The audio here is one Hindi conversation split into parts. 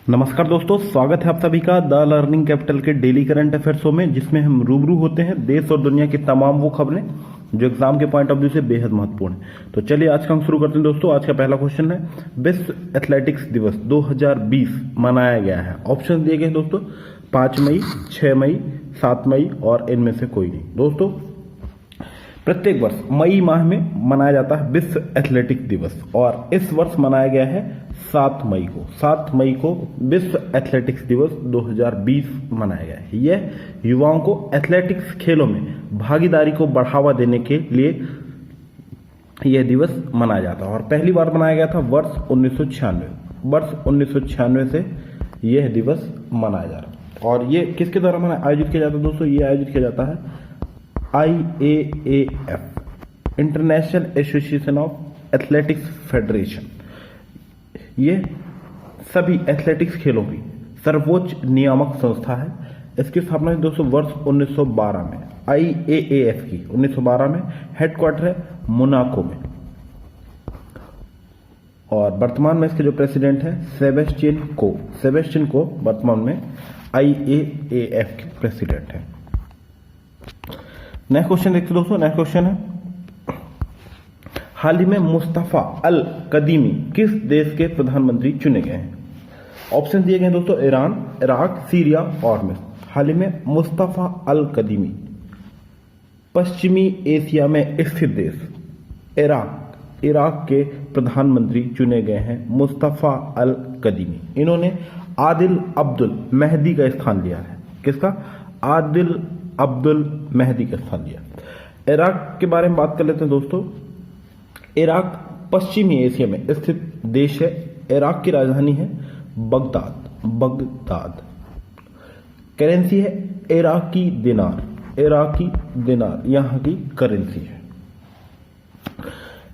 नमस्कार दोस्तों, स्वागत है आप सभी का द लर्निंग कैपिटल के डेली करंट अफेयर शो में, जिसमें हम रूबरू होते हैं देश और दुनिया की तमाम वो खबरें जो एग्जाम के पॉइंट ऑफ व्यू से बेहद महत्वपूर्ण है। तो चलिए आज का हम शुरू करते हैं दोस्तों। आज का पहला क्वेश्चन है, विश्व एथलेटिक्स दिवस 2020 मनाया गया है। ऑप्शन दिए गए हैं दोस्तों, 5 मई, 6 मई, 7 मई और इनमें से कोई नहीं। दोस्तों, प्रत्येक वर्ष मई माह में मनाया जाता है विश्व एथलेटिक्स दिवस, और इस वर्ष मनाया गया है 7 मई को। 7 मई को विश्व एथलेटिक्स दिवस 2020 मनाया गया है। यह युवाओं को एथलेटिक्स खेलों में भागीदारी को बढ़ावा देने के लिए यह दिवस मनाया जाता है, और पहली बार मनाया गया था वर्ष 1996। वर्ष 1996 से यह दिवस मनाया जा रहा है। और ये किसके द्वारा आयोजित किया जाता है दोस्तों? ये आयोजित किया जाता है IAAF, international association of athletics federation. ये सभी एथलेटिक्स खेलों की सर्वोच्च नियामक संस्था है। इसकी स्थापना दोस्तों वर्ष 1912 में IAAF की 1912 में। हेडक्वार्टर है मोनाको में, और वर्तमान में इसके जो प्रेसिडेंट है सेबेस्टियन को वर्तमान में IAAF के प्रेसिडेंट है। नेक्स्ट क्वेश्चन देखते दोस्तों। नेक्स्ट क्वेश्चन है, हाल ही में मुस्तफा अल कदीमी किस देश के प्रधानमंत्री चुने गए हैं? ऑप्शन दिए गए दोस्तों, ईरान, इराक, सीरिया और मिस्र। हाल ही में मुस्तफा अल कदीमी पश्चिमी एशिया में स्थित देश इराक के प्रधानमंत्री चुने गए हैं। मुस्तफा अल कदीमी, इन्होंने आदिल अब्दुल मेहदी का स्थान लिया है। किसका? आदिल अब्दुल मेहदी का स्थान लिया। इराक के बारे में बात कर लेते हैं दोस्तों। इराक पश्चिमी एशिया में स्थित देश है। इराक की राजधानी है बगदाद। करेंसी है इराकी दिनार यहां की करेंसी है।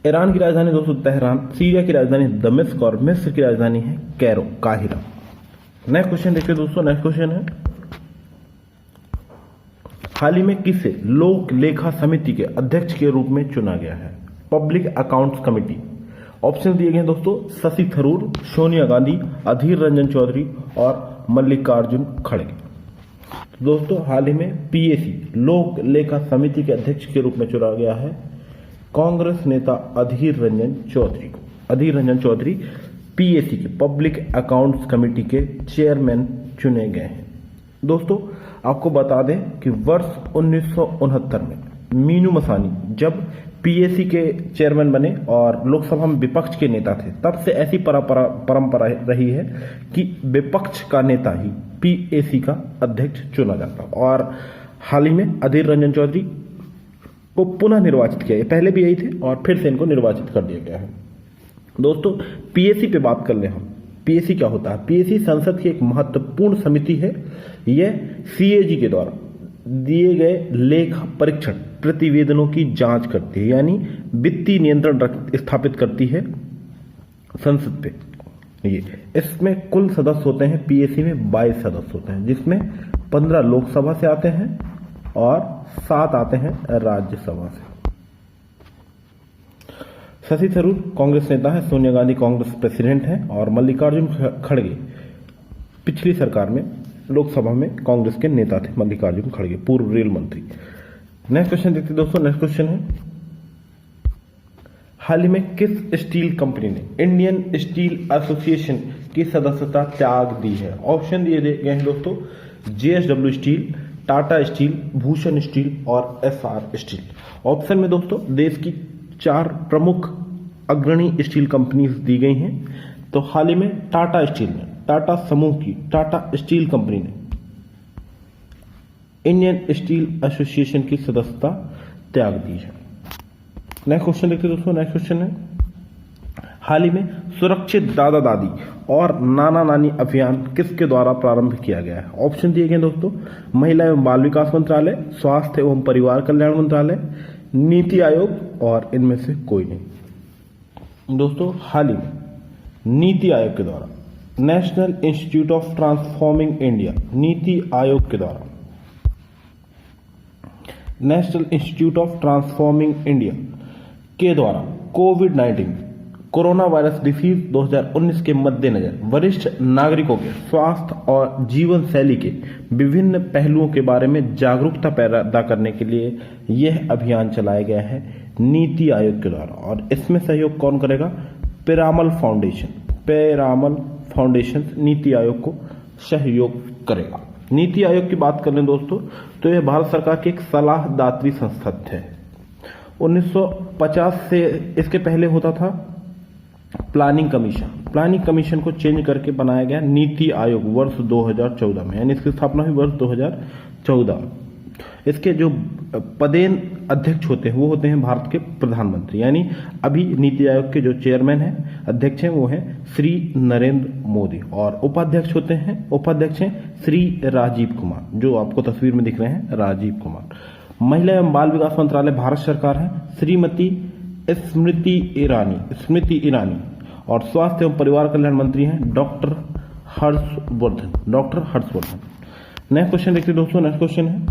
ईरान की राजधानी दोस्तों तेहरान, सीरिया की राजधानी दमिश्क और मिस्र की राजधानी है काहिरा। नेक्स्ट क्वेश्चन देखिए दोस्तों। नेक्स्ट क्वेश्चन है, हाल ही में किसे लोक लेखा समिति के अध्यक्ष के रूप में चुना गया है? Public accounts committee. ऑप्शन दिए गए दोस्तों, शशि थरूर, सोनिया गांधी, अधीर रंजन चौधरी और मल्लिकार्जुन खड़गे। दोस्तों, हाल ही में PAC लोक लेखा समिति के अध्यक्ष के रूप में चुना गया है कांग्रेस नेता अधीर रंजन चौधरी को। अधीर रंजन चौधरी PAC के पब्लिक अकाउंट्स कमेटी के चेयरमैन चुने गए हैं। दोस्तों, आपको बता दें कि वर्ष 1969 में मीनू मसानी जब PAC के चेयरमैन बने और लोकसभा में विपक्ष के नेता थे, तब से ऐसी परंपरा रही है कि विपक्ष का नेता ही PAC का अध्यक्ष चुना जाता। और हाल ही में अधीर रंजन चौधरी को पुनः निर्वाचित किया। पहले भी यही थे और फिर से इनको निर्वाचित कर दिया गया है। दोस्तों, PAC पे बात कर ले हम। PAC क्या होता है? PAC संसद की एक महत्वपूर्ण समिति है। यह CAG के द्वारा दिए गए लेखा परीक्षण प्रतिवेदनों की जांच करती है, यानी वित्तीय नियंत्रण स्थापित करती है संसद पे। इसमें कुल सदस्य होते हैं PAC में 22 सदस्य होते हैं, जिसमें 15 लोकसभा से आते हैं और 7 आते हैं राज्यसभा से। शशि थरूर कांग्रेस नेता है, सोनिया गांधी कांग्रेस प्रेसिडेंट है और मल्लिकार्जुन खड़गे पिछली सरकार में लोकसभा में कांग्रेस के नेता थे। मल्लिकार्जुन खड़गे पूर्व रेल मंत्री। नेक्स्ट क्वेश्चन देखते दोस्तों। नेक्स्ट क्वेश्चन है, हाल ही में किस स्टील कंपनी ने इंडियन स्टील एसोसिएशन की सदस्यता त्याग दी है? ऑप्शन दिए गए हैं दोस्तों, JSW steel, Tata steel, Bhushan steel और SR स्टील। ऑप्शन में दोस्तों देश की 4 प्रमुख अग्रणी स्टील कंपनीज दी गई हैं। तो हाल ही में टाटा स्टील ने, टाटा समूह की टाटा स्टील कंपनी ने इंडियन स्टील एसोसिएशन की सदस्यता त्याग दी है। नेक्स्ट क्वेश्चन देखते हैं दोस्तों। नेक्स्ट क्वेश्चन है, हाल ही में सुरक्षित दादा दादी और नाना नानी अभियान किसके द्वारा प्रारंभ किया गया है? ऑप्शन दिए गए दोस्तों, महिला एवं बाल विकास मंत्रालय, स्वास्थ्य एवं परिवार कल्याण मंत्रालय, नीति आयोग और इनमें से कोई नहीं। दोस्तों, हाल ही में नीति आयोग के द्वारा, national institute of transforming India, NITI Aayog के द्वारा, national institute of transforming India के द्वारा कोरोना वायरस डिसीज 2019 के मद्देनजर वरिष्ठ नागरिकों के स्वास्थ्य और जीवन शैली के विभिन्न पहलुओं के बारे में जागरूकता पैदा करने के लिए यह अभियान चलाया गया है नीति आयोग के द्वारा। और इसमें सहयोग कौन करेगा? पिरामल फाउंडेशन नीति आयोग को सहयोग करेगा। नीति आयोग की बात करें दोस्तों तो यह भारत सरकार की एक सलाहदात्री संस्था है। 1950 से इसके पहले होता था प्लानिंग कमीशन को चेंज करके बनाया गया नीति आयोग वर्ष 2014 में, यानी इसकी स्थापना हुई वर्ष 2014। इसके जो पदेन अध्यक्ष होते हैं वो होते हैं भारत के प्रधानमंत्री, यानी अभी नीति आयोग के जो चेयरमैन हैं, अध्यक्ष हैं, वो हैं श्री नरेंद्र मोदी। और उपाध्यक्ष हैं श्री राजीव कुमार, जो आपको तस्वीर में दिख रहे हैं, राजीव कुमार। महिला एवं बाल विकास मंत्रालय भारत सरकार है, श्रीमती स्मृति ईरानी। और स्वास्थ्य एवं परिवार कल्याण मंत्री हैं डॉक्टर हर्षवर्धन। नेक्स्ट क्वेश्चन देखिए दोस्तों। नेक्स्ट क्वेश्चन है,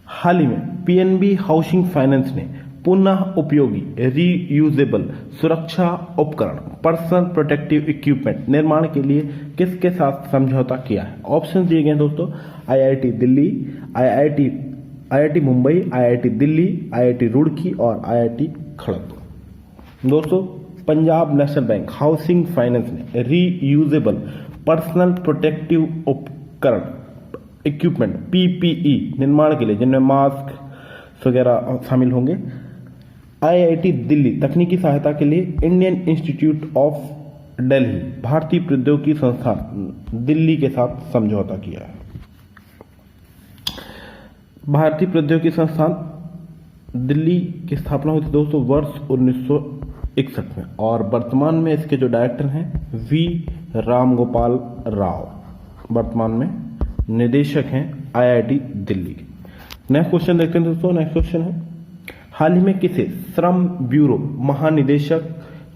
हाल ही में पीएनबी हाउसिंग फाइनेंस ने पुनः उपयोगी रीयूजेबल सुरक्षा उपकरण पर्सनल प्रोटेक्टिव इक्विपमेंट निर्माण के लिए किसके साथ समझौता किया है? ऑप्शन दिए गए दोस्तों, IIT Delhi, IIT Mumbai, IIT Delhi, IIT Roorkee और आईआईटी खड़गपुर। दोस्तों, Punjab national bank housing finance ने रीयूजेबल पर्सनल प्रोटेक्टिव उपकरण इक्विपमेंट पीपीई निर्माण के लिए, जिनमें मास्क वगैरह शामिल होंगे, आईआईटी दिल्ली तकनीकी सहायता के लिए इंडियन इंस्टीट्यूट ऑफ दिल्ली भारतीय प्रौद्योगिकी संस्थान दिल्ली के साथ समझौता किया है। भारतीय प्रौद्योगिकी संस्थान दिल्ली की स्थापना हुई थी दोस्तों वर्ष 1961 में, और वर्तमान में इसके जो डायरेक्टर हैं वी रामगोपाल राव, वर्तमान में निदेशक हैं आईआईटी दिल्ली के। नेक्स्ट क्वेश्चन देखते हैं दोस्तों। नेक्स्ट क्वेश्चन है, हाल ही में किसे श्रम ब्यूरो महानिदेशक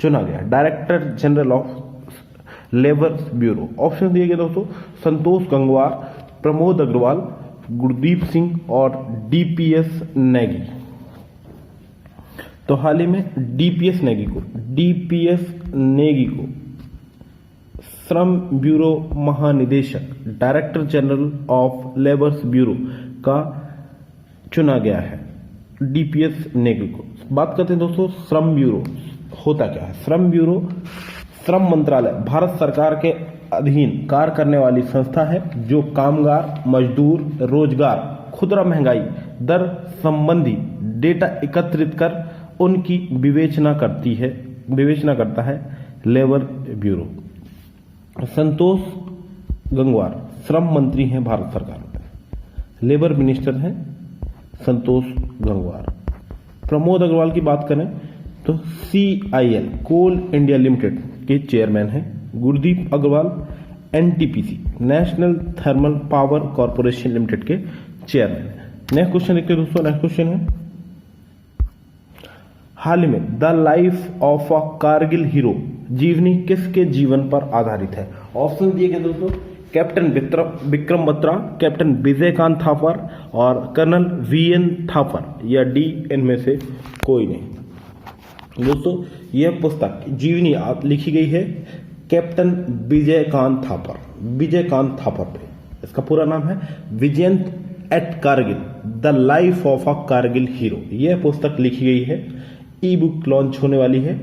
चुना गया? Director general of labour bureau. Option दिए गए दोस्तों, संतोष गंगवार, प्रमोद अग्रवाल, गुरदीप सिंह और डीपीएस नेगी। तो हाल ही में डीपीएस नेगी को श्रम ब्यूरो महानिदेशक director general of labours bureau का चुना गया है, डीपीएस नेगी को। बात करते हैं दोस्तों श्रम ब्यूरो होता क्या है? श्रम ब्यूरो श्रम मंत्रालय भारत सरकार के अधीन कार्य करने वाली संस्था है जो कामगार, मजदूर, रोजगार, खुदरा महंगाई दर संबंधी डेटा एकत्रित कर उनकी विवेचना करता है। Labour bureau. संतोष गंगवार श्रम मंत्री हैं भारत सरकार में, लेबर मिनिस्टर हैं संतोष गंगवार। प्रमोद अग्रवाल की बात करें तो CIL कोल इंडिया लिमिटेड के चेयरमैन हैं। Gurdeep Agarwal NTPC national thermal power corporation limited के चेयरमैन। नेक्स्ट क्वेश्चन देखते हैं दोस्तों। नेक्स्ट क्वेश्चन है, हाल ही में the life of a Kargil hero जीवनी किसके जीवन पर आधारित है? ऑप्शन दिए गए दोस्तों, कैप्टन विक्रम बत्रा, कैप्टन विजयकांत थापर और कर्नल VN थापर, या डी इनमें से कोई नहीं। दोस्तों, यह पुस्तक जीवनी लिखी गई है कैप्टन विजयकांत थापर पे। इसका पूरा नाम है Vijayant at Kargil the life of a Kargil hero. यह पुस्तक लिखी गई है, ई बुक लॉन्च होने वाली है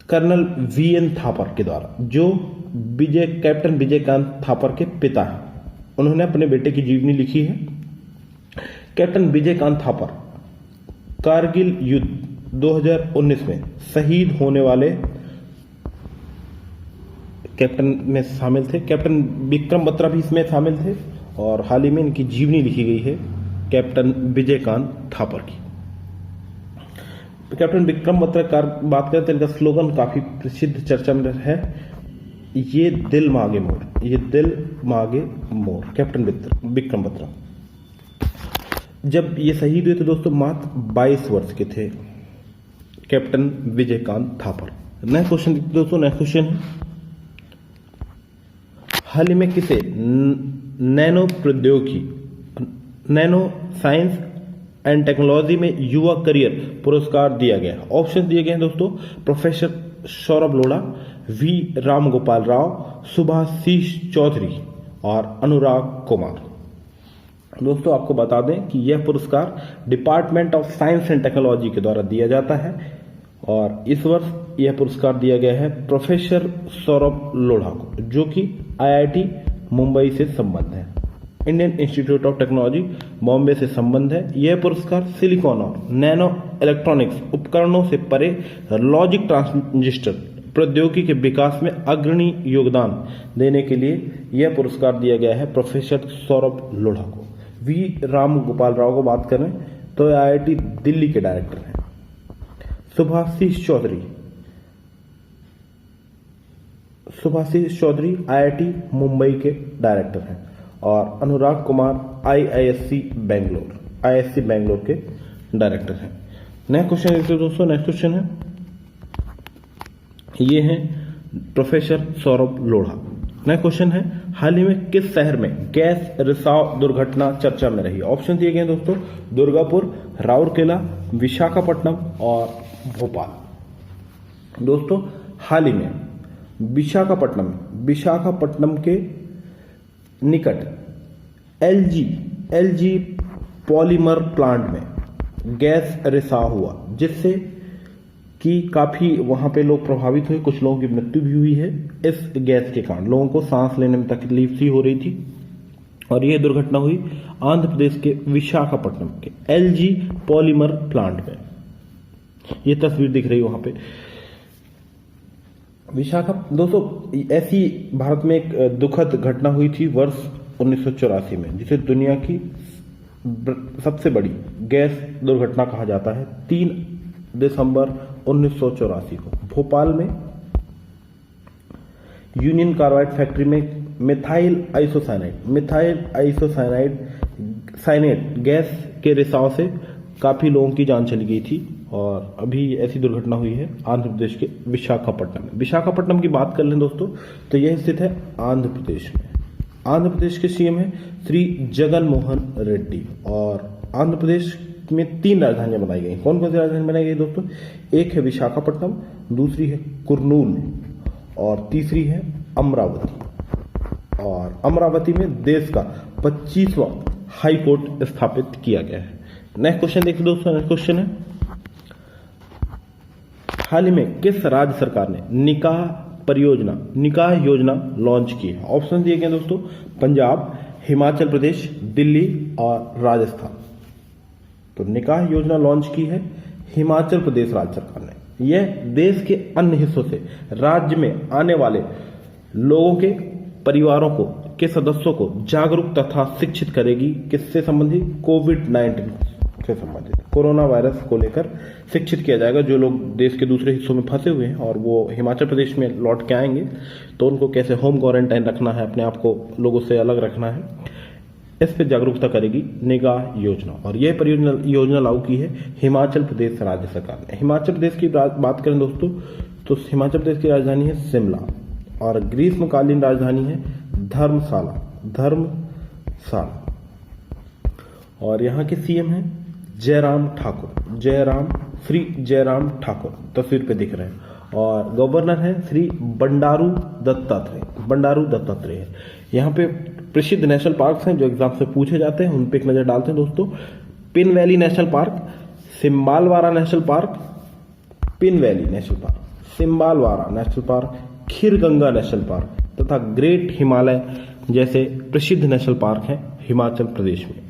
कर्नल VN थापर के द्वारा, जो कैप्टन विजयकांत थापर के पिता हैं। उन्होंने अपने बेटे की जीवनी लिखी है। कैप्टन विजयकांत थापर कारगिल युद्ध 2019 में शहीद होने वाले कैप्टन में शामिल थे। कैप्टन विक्रम बत्रा भी इसमें शामिल थे, और हाल ही में इनकी जीवनी लिखी गई है कैप्टन विजयकांत थापर की। कैप्टन विक्रम बत्रा का बात करें तो इनका स्लोगन काफी प्रसिद्ध चर्चा में है, ये दिल मांगे मोर। कैप्टन विक्रम बत्रा जब ये शहीद हुए थे दोस्तों मात्र 22 वर्ष के थे captain Vijaykant Thapar. Next question दोस्तों। नेक्स्ट क्वेश्चन है, हाल ही में किसे नैनो साइंस एंड टेक्नोलॉजी में युवा करियर पुरस्कार दिया गया। ऑप्शन दिए गए हैं दोस्तों, प्रोफेसर सौरभ लोढ़ा, वी राम गोपाल राव, सुभाषीष चौधरी और अनुराग कुमार। दोस्तों आपको बता दें कि यह पुरस्कार department of science and technology के द्वारा दिया जाता है और इस वर्ष यह पुरस्कार दिया गया है प्रोफेसर सौरभ लोढ़ा को, जो कि आईआईटी मुंबई से संबंध है, Indian institute of technology Bombay से संबंध है। यह पुरस्कार सिलिकॉन और नैनो इलेक्ट्रॉनिक्स उपकरणों से परे लॉजिक ट्रांजिस्टर प्रौद्योगिकी के विकास में अग्रणी योगदान देने के लिए यह पुरस्कार दिया गया है प्रोफेसर सौरभ लोढ़ा को। वी राम गोपाल राव को बात करें तो आईआईटी दिल्ली के डायरेक्टर हैं। सुभाषीष चौधरी आईआईटी मुंबई के डायरेक्टर हैं और अनुराग कुमार आईआईएससी बेंगलोर के डायरेक्टर हैं। नेक्स्ट क्वेश्चन देखते हैं दोस्तों। नेक्स्ट क्वेश्चन है, ये है professor Saurabh Lodha. Next question है, हाल ही में किस शहर में गैस रिसाव दुर्घटना चर्चा में रही? ऑप्शन दिए गए हैं दोस्तों, दुर्गापुर, राउरकेला, विशाखापट्टनम और भोपाल। दोस्तों हाल ही में विशाखापट्टनम के निकट एलजी पॉलीमर प्लांट में गैस रिसाव हुआ, जिससे कि काफी वहां पे लोग प्रभावित हुए, कुछ लोगों की मृत्यु भी हुई है इस गैस के कारण। लोगों को सांस लेने में तकलीफ सी हो रही थी और यह दुर्घटना हुई आंध्र प्रदेश के विशाखापट्टनम के एलजी पॉलीमर प्लांट में। यह तस्वीर दिख रही है वहां पे दोस्तों ऐसी भारत में एक दुखद घटना हुई थी वर्ष 1984 में, जिसे दुनिया की सबसे बड़ी गैस दुर्घटना कहा जाता है। 3 दिसंबर 1984 को भोपाल में यूनियन कार्बाइड फैक्ट्री में मिथाइल आइसोसाइनेट गैस के रिसाव से काफी लोगों की जान चली गई थी और अभी ऐसी दुर्घटना हुई है आंध्र प्रदेश के विशाखापट्टनम में। विशाखापट्टनम की बात कर लें दोस्तों तो यह स्थित है आंध्र प्रदेश में। आंध्र प्रदेश के सीएम है श्री जगन मोहन रेड्डी और आंध्र प्रदेश में 3 राजधानियां बनाई गई। कौन कौन सी राजधानी बनाई गई दोस्तों? एक है विशाखापट्टनम, दूसरी है कुर्नूल और तीसरी है अमरावती। और अमरावती में देश का 25वां हाई कोर्ट स्थापित किया गया है। नेक्स्ट क्वेश्चन देखिए दोस्तों। नेक्स्ट क्वेश्चन है, हाल ही में किस राज्य सरकार ने निकाह योजना लॉन्च की है? ऑप्शन दिए गए दोस्तों, पंजाब, हिमाचल प्रदेश, दिल्ली और राजस्थान। तो निकाह योजना लॉन्च की है हिमाचल प्रदेश राज्य सरकार ने। यह देश के अन्य हिस्सों से राज्य में आने वाले लोगों के परिवारों के सदस्यों को जागरूक तथा शिक्षित करेगी। किससे संबंधित? कोविड-19 से संबंधित, कोरोना वायरस को लेकर शिक्षित किया जाएगा। जो लोग देश के दूसरे हिस्सों में फंसे हुए हैं और वो हिमाचल प्रदेश में लौट के आएंगे तो उनको कैसे होम क्वारंटाइन रखना है, अपने आप को लोगों से अलग रखना है, इस पर जागरूकता करेगी निगाह योजना। और यह योजना लागू की है हिमाचल प्रदेश राज्य सरकार ने। हिमाचल प्रदेश की बात करें दोस्तों तो हिमाचल प्रदेश की राजधानी है शिमला और ग्रीष्मकालीन राजधानी है धर्मशाला। और यहाँ के सीएम है जयराम ठाकुर, तस्वीर पे दिख रहे हैं। और गवर्नर है श्री बंडारू दत्तात्रेय। यहाँ पे प्रसिद्ध नेशनल पार्क हैं जो एग्जाम से पूछे जाते हैं, उन पे एक नजर डालते हैं दोस्तों। Pin valley national park, Simbalbara national park, Simbalbara national park, Khirganga national park तथा ग्रेट हिमालय जैसे प्रसिद्ध नेशनल पार्क हैं हिमाचल प्रदेश में।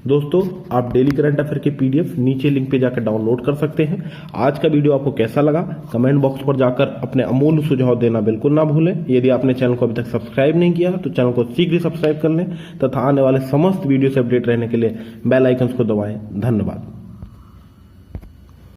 दोस्तों आप डेली करंट अफेयर के पीडीएफ नीचे लिंक पे जाकर डाउनलोड कर सकते हैं। आज का वीडियो आपको कैसा लगा कमेंट बॉक्स पर जाकर अपने अमूल्य सुझाव देना बिल्कुल ना भूलें। यदि आपने चैनल को अभी तक सब्सक्राइब नहीं किया तो चैनल को शीघ्र ही सब्सक्राइब कर लें तथा आने वाले समस्त वीडियो से अपडेट रहने के लिए बेल आइकन को दबाएं। धन्यवाद।